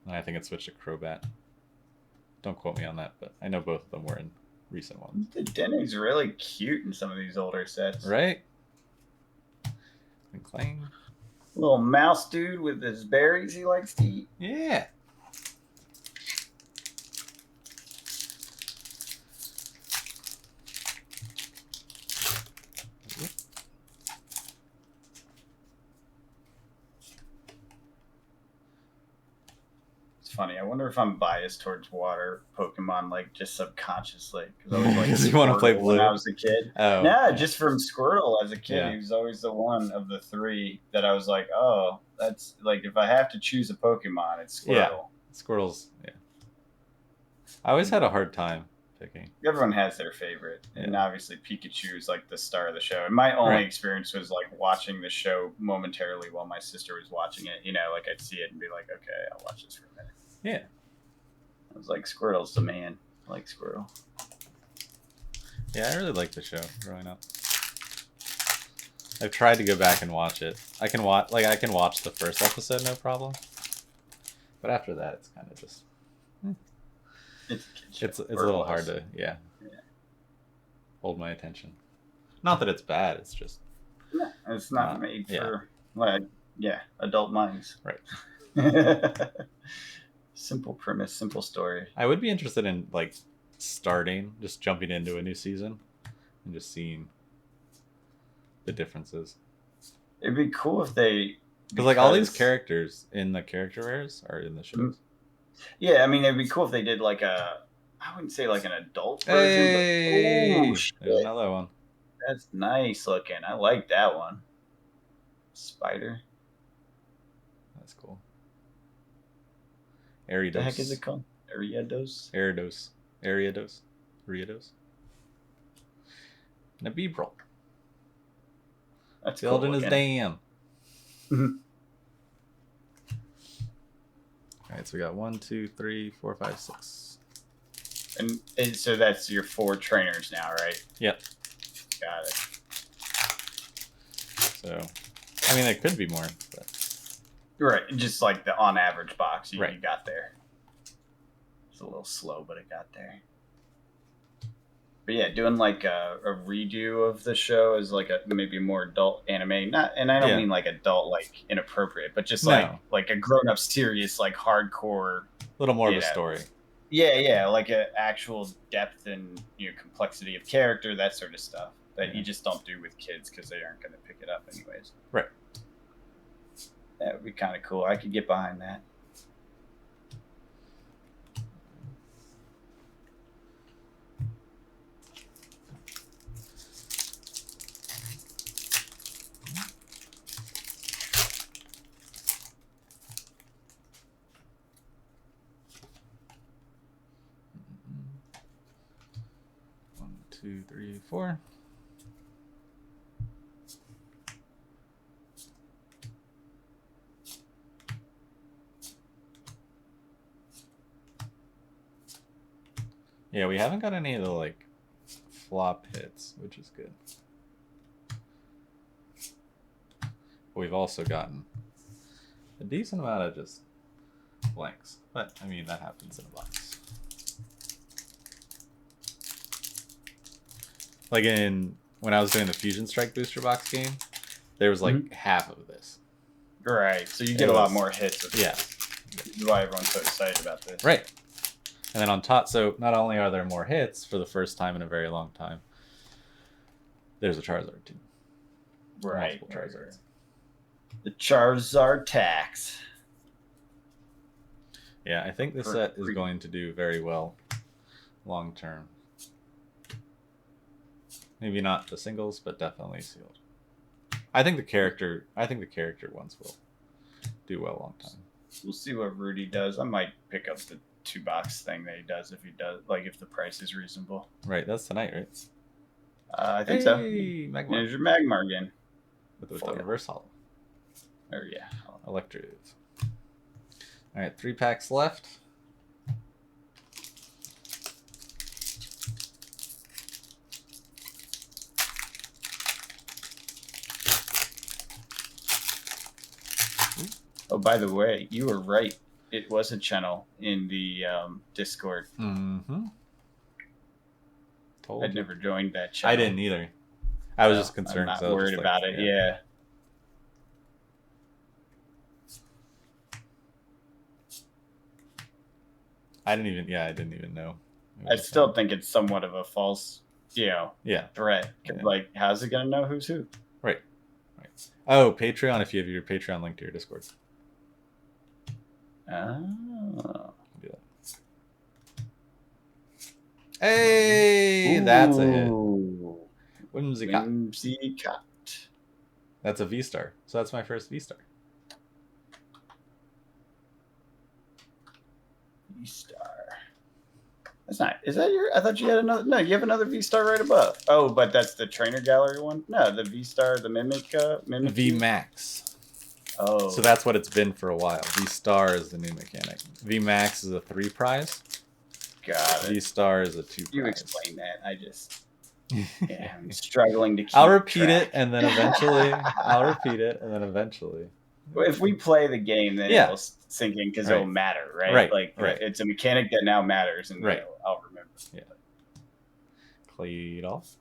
I think it switched to Crobat. Don't quote me on that, but I know both of them were in recent ones. The Denny's really cute in some of these older sets. Right? And Clang. Little mouse dude with his berries he likes to eat. Yeah. Funny. I wonder if I'm biased towards water Pokemon, like just subconsciously, because I was like, because you want to play blue when I was a kid. Oh, yeah, just from Squirtle as a kid, Yeah. he was always the one of the 3 that I was like, oh, that's like if I have to choose a Pokemon, it's Squirtle. Yeah. Squirtle's, yeah. I always had a hard time picking. Everyone has their favorite, and obviously Pikachu is like the star of the show. And my only experience was like watching the show momentarily while my sister was watching it. You know, like I'd see it and be like, okay, I'll watch this for a minute. Yeah. I was like, Squirtle's the man. I like Squirtle. Yeah, I really liked the show growing up. I've tried to go back and watch it. I can watch the first episode, no problem. But after that, it's kind of just... It's a little hard to, hold my attention. Not that it's bad, it's just... No, it's not made for, adult minds. Right. Simple premise, simple story. I would be interested in, like, just jumping into a new season and just seeing the differences. It'd be cool if they... Because, like, all these characters in the character rares are in the shows. Yeah, I mean, it'd be cool if they did, like, I wouldn't say, like, an adult version, Hey! but... Oh, there's another one. That's nice looking. I like that one. Spider. That's cool. Ariados. What the heck is it called? Ariados? Ariados. Nabeebrel. That's building cool his dam. Mhm. Alright, so we got 1, 2, 3, 4, 5, 6. And so that's your 4 trainers now, right? Yep. Got it. So, I mean, there could be more, but... Right, just like the on average box you Right. got there. It's a little slow, but it got there. But yeah, doing like a redo of the show is like a maybe more adult anime. Not, and I don't mean like adult, like inappropriate, but just like a grown up, serious, like hardcore. A little more of a story. Yeah, like an actual depth and complexity of character, that sort of stuff that you just don't do with kids because they aren't going to pick it up anyways. Right. That would be kind of cool. I could get behind that. One, 2, 3, 4. Yeah, we haven't got any of the, like, flop hits, which is good. But we've also gotten a decent amount of just blanks. But, I mean, that happens in a box. Like, when I was doing the Fusion Strike Booster Box game, there was, like, half of this. Right, so you get a lot more hits. Yeah. This is why everyone's so excited about this. Right. And then on top, so not only are there more hits for the first time in a very long time, there's a Charizard too. Right. Multiple Charizards. The Charizard tax. Yeah, I think this set is going to do very well long term. Maybe not the singles, but definitely sealed. I think the character ones will do well long time. We'll see what Rudy does. I might pick up the 2-box thing that he does if if the price is reasonable. Right, that's tonight, right? I think so. Magmar. There's your Magmar again. With the reverse hollow. Or yeah. Electrode. All right, 3 packs left. Oh, by the way, you were right. It was a channel in the Discord. Mm-hmm. I'd never joined that channel. I didn't either. I was just concerned. I'm not worried about it. Yeah. I didn't even know. I still think it's somewhat of a false, threat. Yeah. Like, how's it gonna know who's who? Right. Oh, Patreon! If you have your Patreon link to your Discord. Oh. Do that. Hey, that's a hit. Whimsicott. That's a V-Star. So that's my first V-Star. V-Star. That's not. Is that your? I thought you had another. No, you have another V-Star right above. Oh, but that's the trainer gallery one. No, the V-Star, the Mimic. V-Max. Oh. So that's what it's been for a while. V-Star is the new mechanic. V-Max is a 3 prize. Got it. V-Star is a 2 prize. You explain that. I just. Yeah, I'm struggling to keep I'll repeat track. it, and then eventually. Well, if we play the game, then it'll sink in because it'll matter, right? Right. It's a mechanic that now matters, and I'll remember. Yeah. Cleat off.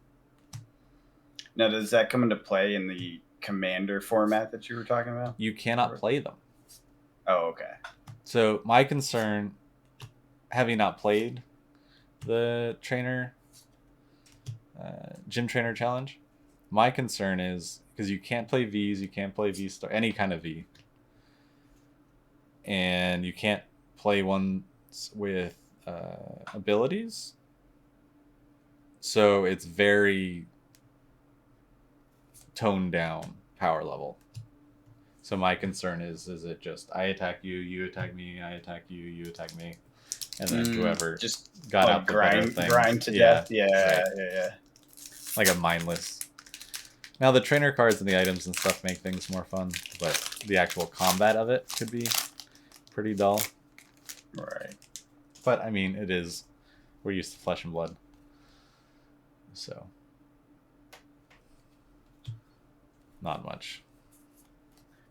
Now, does that come into play in the commander format that you were talking about? You cannot play them. Oh, okay. So my concern, having not played the trainer, gym trainer challenge, my concern is because you can't play Vs, you can't play V-Star, any kind of V, and you can't play ones with abilities. So it's very toned down power level. So my concern is it just I attack you, you attack me, I attack you, you attack me, and then whoever just got out the better thing. Grind to death. Yeah. Like a mindless. Now the trainer cards and the items and stuff make things more fun, but the actual combat of it could be pretty dull. Right. But I mean, it is. We're used to flesh and blood. So. Not much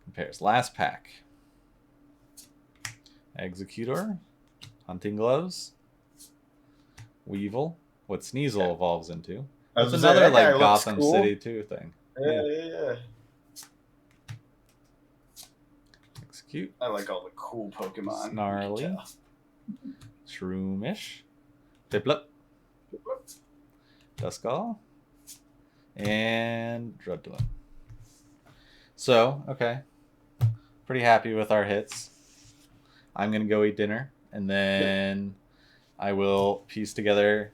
compares. Last pack. Executor. Hunting Gloves. Weevil. What Sneasel evolves into. That's another like Gotham City 2 thing. Yeah. Execute. I like all the cool Pokemon. Snarly. Shroomish. Piplup. Duskull. And Drudlin. So, okay. Pretty happy with our hits. I'm going to go eat dinner, and then I will piece together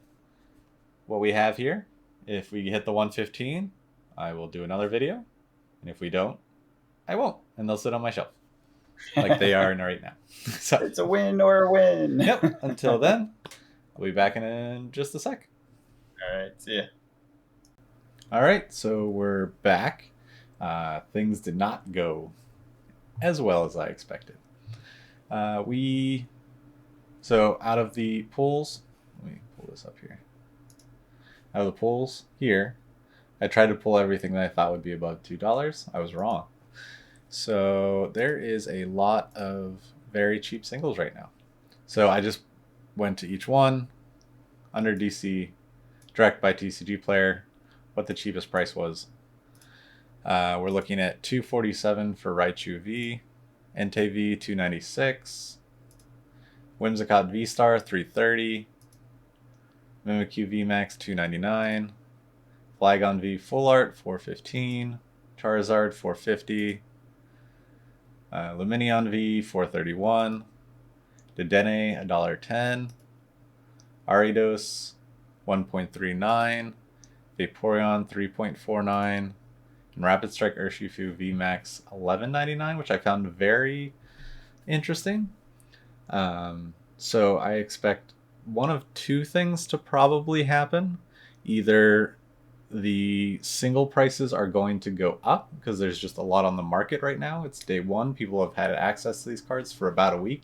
what we have here. If we hit the 115, I will do another video. And if we don't, I won't. And they'll sit on my shelf. Like they are right now. So it's a win or a win. Yep. Until then, I'll be back in just a sec. All right. See ya. All right. So we're back. Things did not go as well as I expected. So out of the pools, let me pull this up here. Out of the pools here, I tried to pull everything that I thought would be above $2. I was wrong. So there is a lot of very cheap singles right now. So I just went to each one, under DC, direct by TCG player, what the cheapest price was. We're looking at $247 for Raichu V, Entei V $296, Whimsicott V-Star $330, Mimikyu V-Max $299, Flygon V Full Art $415, Charizard $450, Luminion V $431, Dedenne, $1.10. Aridos, 1.39. Vaporeon, 3.49. And Rapid Strike Urshifu VMAX, $11.99, which I found very interesting. So I expect one of two things to probably happen. Either the single prices are going to go up because there's just a lot on the market right now. It's day one. People have had access to these cards for about a week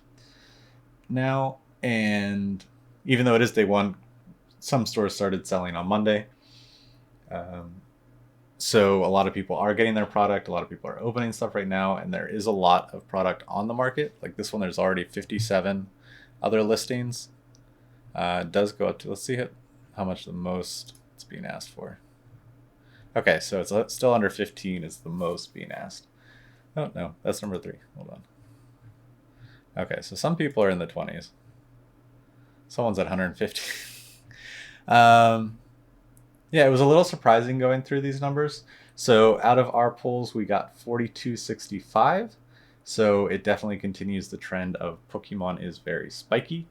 now. And even though it is day one, some stores started selling on Monday. So a lot of people are getting their product. A lot of people are opening stuff right now. And there is a lot of product on the market. Like this one, there's already 57 other listings. It does go up to, let's see how much the most it's being asked for. Okay, so it's still under 15 is the most being asked. Oh, no, that's number 3. Hold on. Okay, so some people are in the 20s. Someone's at 150. Yeah, it was a little surprising going through these numbers. So out of our polls, we got 4265. So it definitely continues the trend of Pokemon is very spiky.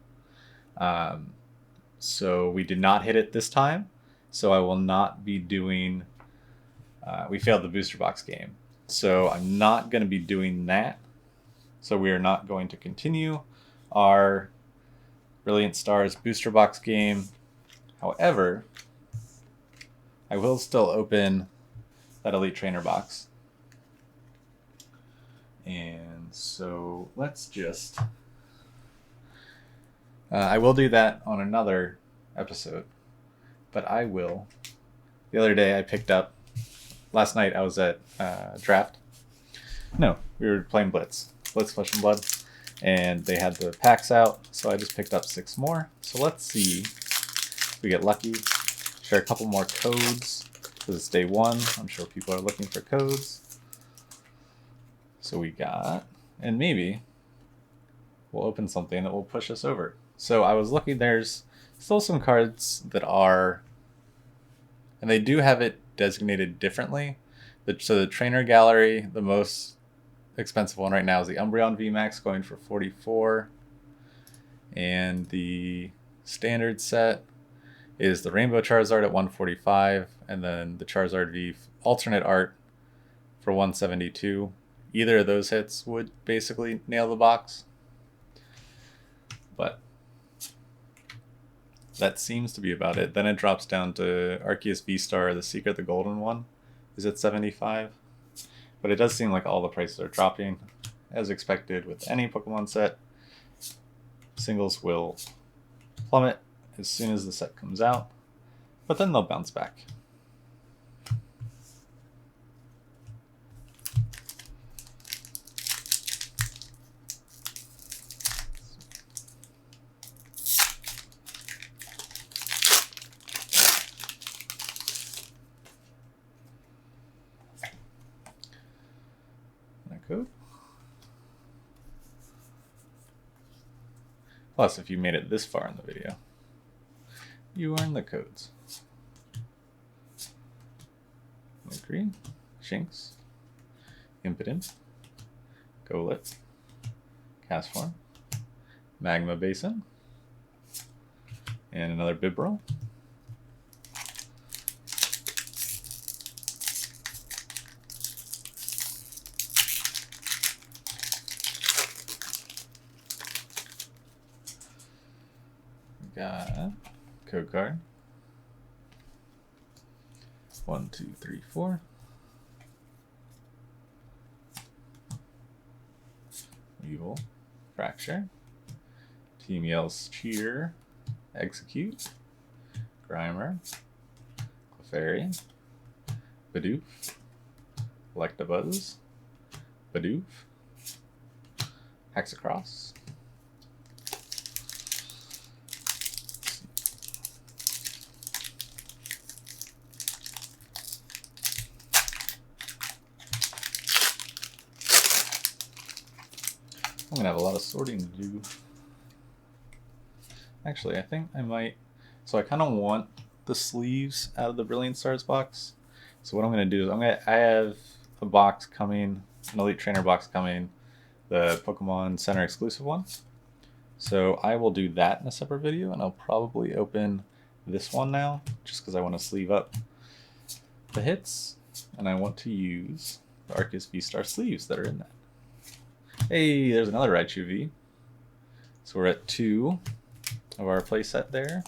So we did not hit it this time. So I will not be doing... we failed the booster box game. So I'm not going to be doing that. So we are not going to continue our Brilliant Stars booster box game. However, I will still open that Elite Trainer box. And so let's just... I will do that on another episode. But I will... The other day I picked up... Last night I was at Draft. No, we were playing Blitz. Blitz Flesh and Blood. And they had the packs out. So I just picked up 6 more. So let's see if we get lucky. Share a couple more codes. Because it's day one. I'm sure people are looking for codes. So we got... And maybe we'll open something that will push us over. So I was looking, there's still some cards that are... And they do have it designated differently. So the Trainer Gallery, the most expensive one right now is the Umbreon VMAX going for 44. And the standard set is the Rainbow Charizard at 145. And then the Charizard V alternate art for 172. Either of those hits would basically nail the box. But that seems to be about it. Then it drops down to Arceus V-Star, the Secret, the golden one, is at 75. But it does seem like all the prices are dropping. As expected with any Pokemon set, singles will plummet as soon as the set comes out, but then they'll bounce back. Code. Plus, if you made it this far in the video, you earn the codes. Agree, Shinx, Impotent, Golett, Castform, Magma Basin, and another Bibarel. Got code card. 1, 2, 3, 4. Evil, Fracture, Team Yell's Cheer, Execute, Grimer, Clefairy, Bidoof, Electabuzz, Bidoof, Hexacross. I'm going to have a lot of sorting to do. Actually, I think I might... So I kind of want the sleeves out of the Brilliant Stars box. So what I'm going to do is I have a box coming, an Elite Trainer box coming, the Pokemon Center exclusive one. So I will do that in a separate video, and I'll probably open this one now, just because I want to sleeve up the hits, and I want to use the Arceus V-Star sleeves that are in that. Hey, there's another Raichu V. So we're at 2 of our playset there.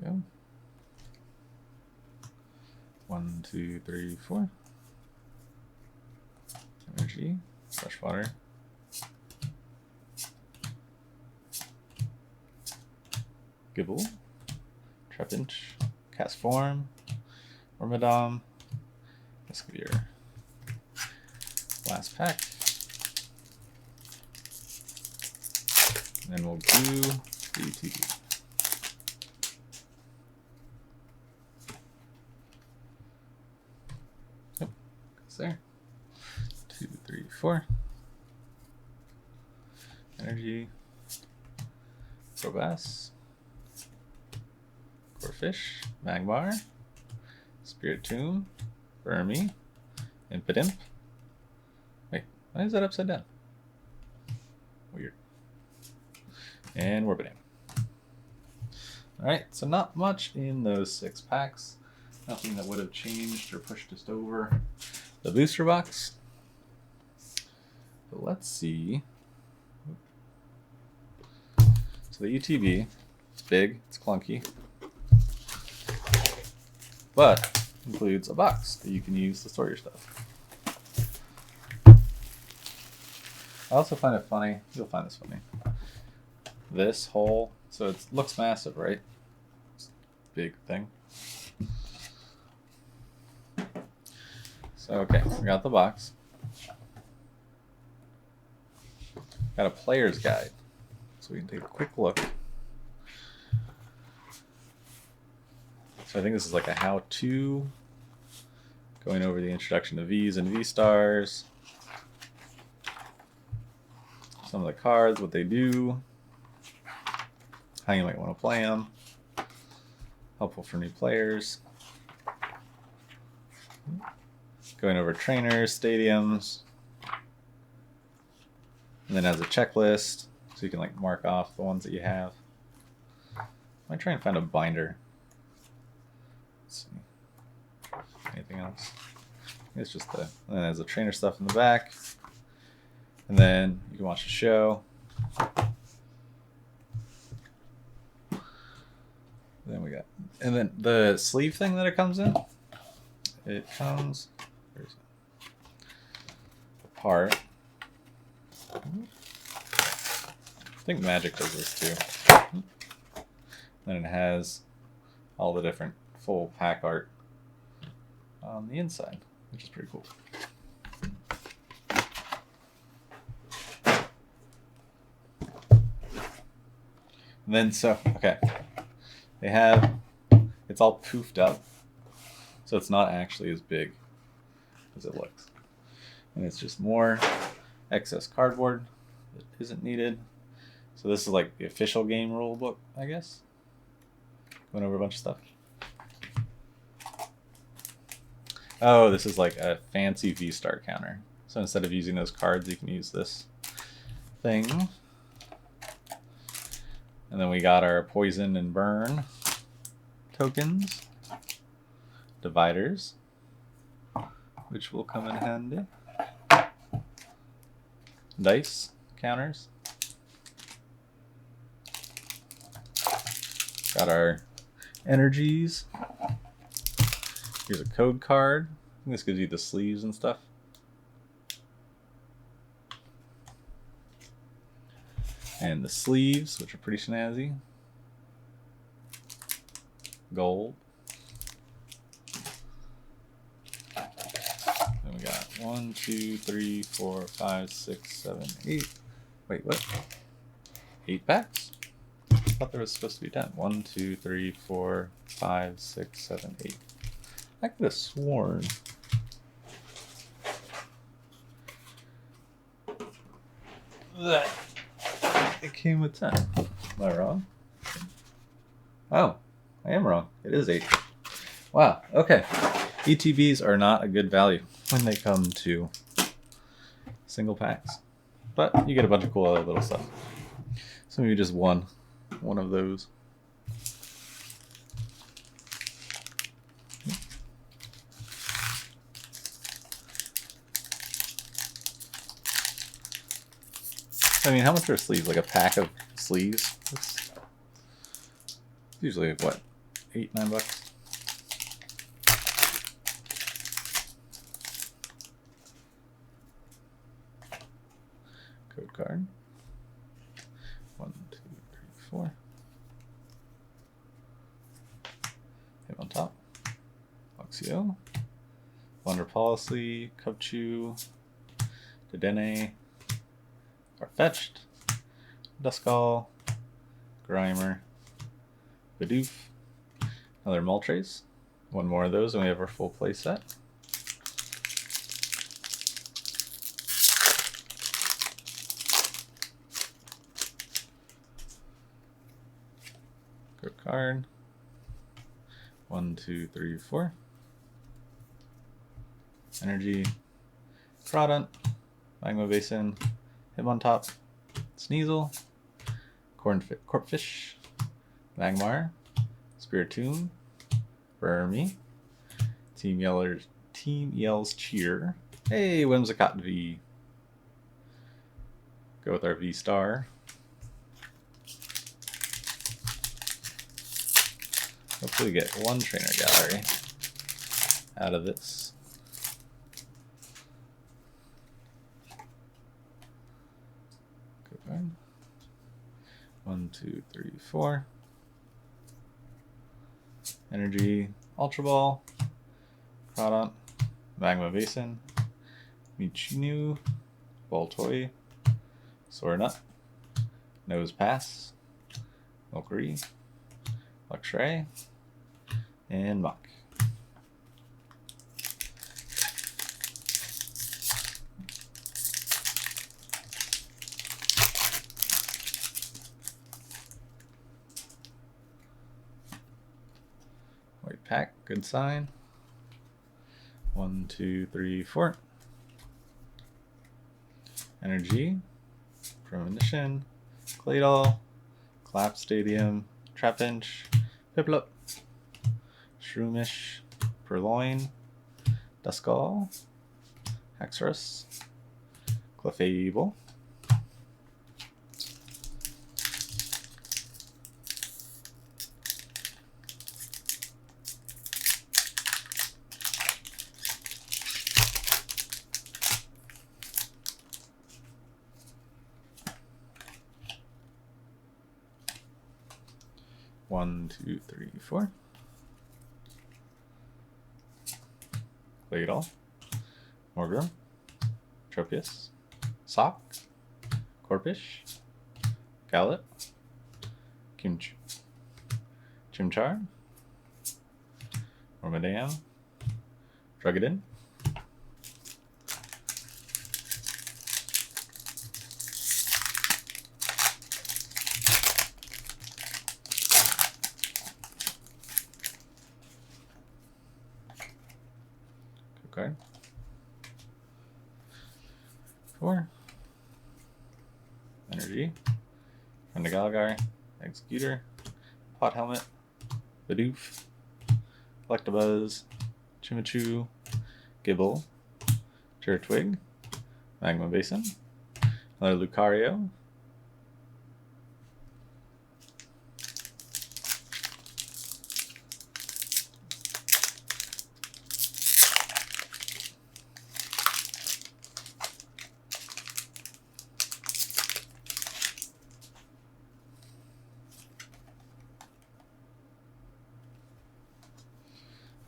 There we go. 1, 2, 3, 4. Energy, fresh water. Gibble, Trapinch, Cast Form, Wormadam. Let's give your last pack. And then we'll do the UTV. Yep, it's there. 2, 3, 4. Energy, Probass, Corfish, Magmar, Spirit Tomb, Burmy, Impidimp. Wait, why is that upside down? Weird. And Warbidam. Alright, so not much in those 6 packs. Nothing that would have changed or pushed us over the booster box. But let's see. So the UTB, it's big, it's clunky, but includes a box that you can use to store your stuff. I also find it funny, you'll find this funny, this hole, so it looks massive, right? It's a big thing. So okay, we got the box. Got a player's guide. So we can take a quick look. So I think this is like a how-to, going over the introduction to Vs and V-Stars, some of the cards, what they do, how you might want to play them, helpful for new players, going over trainers, stadiums, and then has a checklist. So you can like mark off the ones that you have. I might try and find a binder. Let's see. Anything else? It's just the, and then there's the trainer stuff in the back. And then you can watch the show. Then we got, and then the sleeve thing that it comes in. It comes, where is it? Apart. I think Magic does this too. Then it has all the different full pack art on the inside, which is pretty cool. And then okay, they have, it's all poofed up, so it's not actually as big as it looks. And it's just more excess cardboard that isn't needed. So this is like the official game rule book, I guess. Going over a bunch of stuff. Oh, this is like a fancy V-Star counter. So instead of using those cards, you can use this thing. And then we got our poison and burn tokens, dividers, which will come in handy, dice counters, got our energies, here's a code card, I think this gives you the sleeves and stuff. And the sleeves, which are pretty snazzy. Gold. Then we got 1, 2, 3, 4, 5, 6, 7, 8. Wait, what? 8 packs? I thought there was supposed to be 10. 1, 2, 3, 4, 5, 6, 7, 8. I could have sworn. That It came with 10. Am I wrong? Oh, I am wrong. It is 8. Wow, okay. ETBs are not a good value when they come to single packs. But you get a bunch of cool other little stuff. So maybe just one of those. I mean, how much are sleeves? Like a pack of sleeves? It's usually what, $8, $9? Code card. 1, 2, 3, 4. Hit on top. Luxio. Wonder Policy. Cupchew. Dedenne. Farfetched. Duskull. Grimer. Bidoof. Another Moltres. One more of those and we have our full play set. Good card. 1, 2, 3, 4. Energy. Crawdont. Magma Basin. Hitmontop. Sneasel. Corpfish. Magmar. Spiritomb. Burmy. Team Yell's Cheer. Hey, Whimsicott V. Go with our V star. Hopefully get one trainer gallery out of this. Good card. 1, 2, 3, 4. Energy, Ultra Ball, Crawdont, Magma Basin, Michinu, Baltoy, Sorenut, Nose Pass, Valkyrie, Luxray, and Muck. White pack, good sign. 1, 2, 3, 4. Energy, Premonition, Claydol, Clap Stadium, Trapinch, Piplup, Shroomish, Purloin, Duskull, Haxorus, Clefable, One, two, three, 4. Claydol, Morgrem, Tropius, Sock, Corpish, Gallet, Chimchar, Wormadam, Drugadin, card. 4. Energy. Friend of Galagar. Executor. Pot Helmet. Bidoof. Electabuzz. Chimichu. Gibble. Turtwig. Magma Basin. Another Lucario.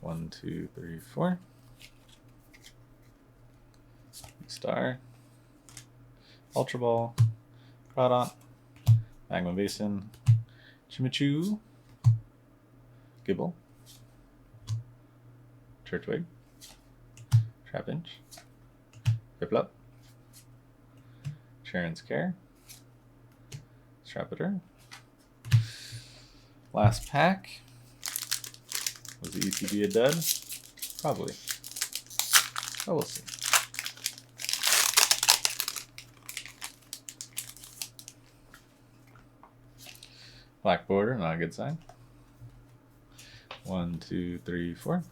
One, two, three, 4. Star. Ultra Ball. Crawdont. Magma Basin. Chimichu. Gibble. Turtwig. Trapinch. Piplup. Sharon's Care. Trapper. Last pack. Was the ETB a dud? Probably. Oh, we'll see. Black border, not a good sign. 1, 2, 3, 4.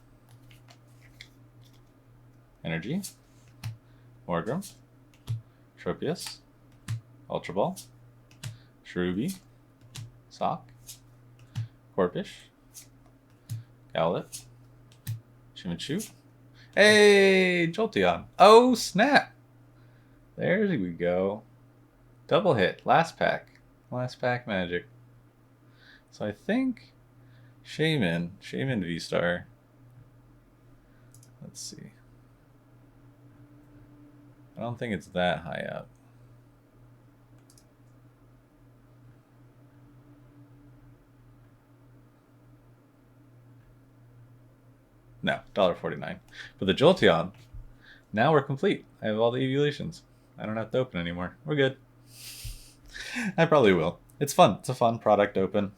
Energy. Morgrim. Tropius. Ultra Ball. Cherubi. Sock. Corpish. Owlet. Chimichu. Hey, Jolteon. Oh, snap. There we go. Double hit. Last pack. Last pack magic. So I think Shaman V-Star. Let's see. I don't think it's that high up. No, $1.49. But the Jolteon, now we're complete. I have all the evolutions. I don't have to open anymore. We're good. I probably will. It's fun. It's a fun product open.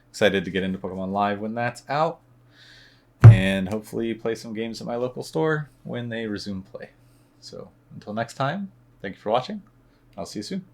Excited to get into Pokemon Live when that's out. And hopefully play some games at my local store when they resume play. So until next time, thank you for watching. I'll see you soon.